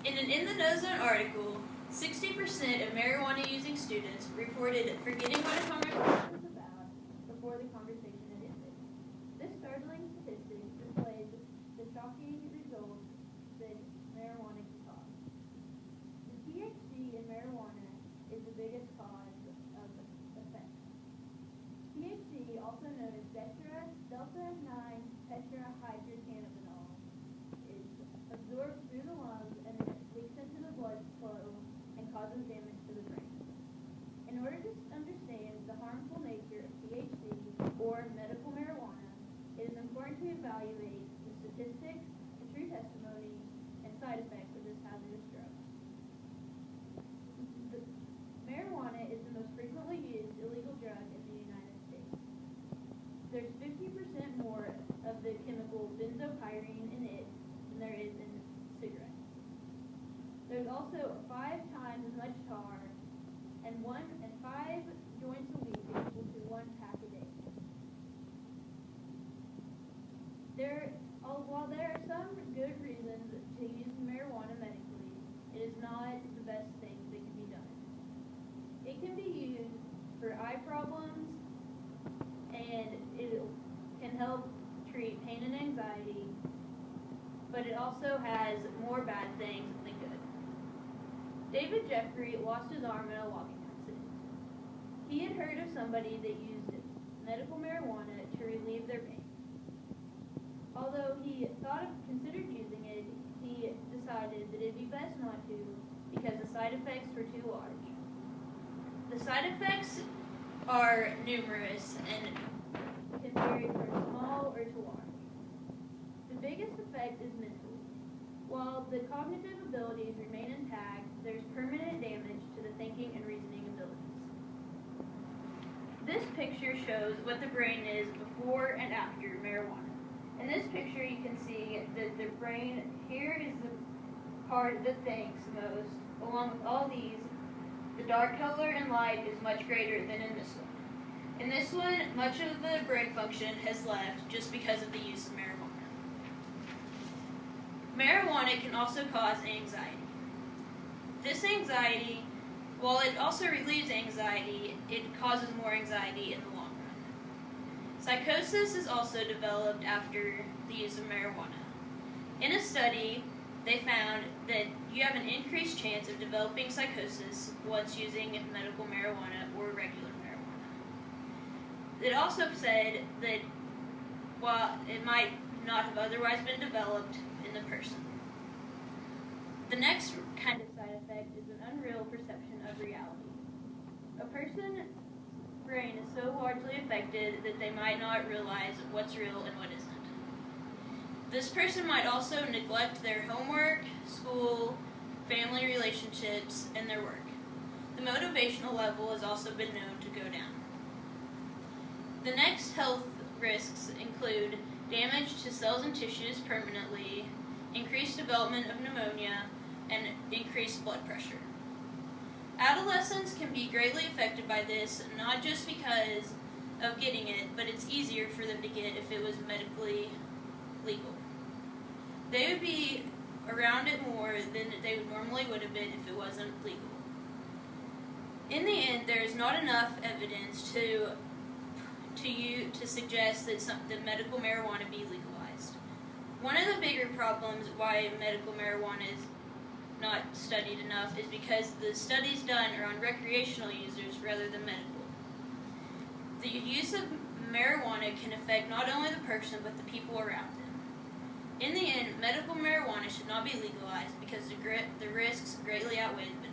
In an In the Know Zone article, 60% of marijuana-using students reported forgetting what a conversation was about before the conversation had ended. This startling statistic displays the shocking results that marijuana can cause. The THC in marijuana is the biggest cause of effect. THC, also known as delta-9-tetrahydrocannabinol, is absorbed through the lungs and then leaks into the blood flow and causes damage to the brain. In order to understand the harmful nature of THC, or medical marijuana, it is important to evaluate the statistics, the true testimony, and side effects of this hazardous drug. Marijuana is the most frequently used illegal drug in the United States. There's 50% more of the chemical benzopyrene in it than there is in cigarettes. There's also 5 times as much tar, and 5 joints a week is equal to 1 pack a day. While there are some good reasons to use marijuana medically, it is not the best thing that can be done. It can be used for eye problems, and it can help treat pain and anxiety, but it also has more bad things than good. David Jeffrey lost his arm in a logging accident. He had heard of somebody that used medical marijuana to relieve their pain. Although he considered using it, he decided that it'd be best not to because the side effects were too large. The side effects are numerous and can vary from small or to large. The biggest effect is mental. While the cognitive abilities remain intact, there's permanent damage to the thinking and reasoning abilities. This picture shows what the brain is before and after marijuana. In this picture, you can see that the brain here is the part that thinks most. Along with all these, the dark color and light is much greater than in this one. In this one, much of the brain function has left just because of the use of marijuana. Marijuana can also cause anxiety. This anxiety, while it also relieves anxiety, it causes more anxiety in the long run. Psychosis is also developed after the use of marijuana. In a study, they found that you have an increased chance of developing psychosis once using medical marijuana or regular marijuana. It also said that while it might not have otherwise been developed in the person. The next kind of side effect is an unreal perception of reality. A person's brain is so largely affected that they might not realize what's real and what isn't. This person might also neglect their homework, school, family relationships, and their work. The motivational level has also been known to go down. The next health risks include damage to cells and tissues permanently, increased development of pneumonia, and increased blood pressure. Adolescents can be greatly affected by this, not just because of getting it, but it's easier for them to get if it was medically legal. They would be around it more than they normally would have been if it wasn't legal. In the end, there is not enough evidence to suggest that medical marijuana be legalized. One of the bigger problems why medical marijuana is not studied enough is because the studies done are on recreational users rather than medical. The use of marijuana can affect not only the person but the people around them. In the end, medical marijuana should not be legalized because the risks greatly outweigh the benefits.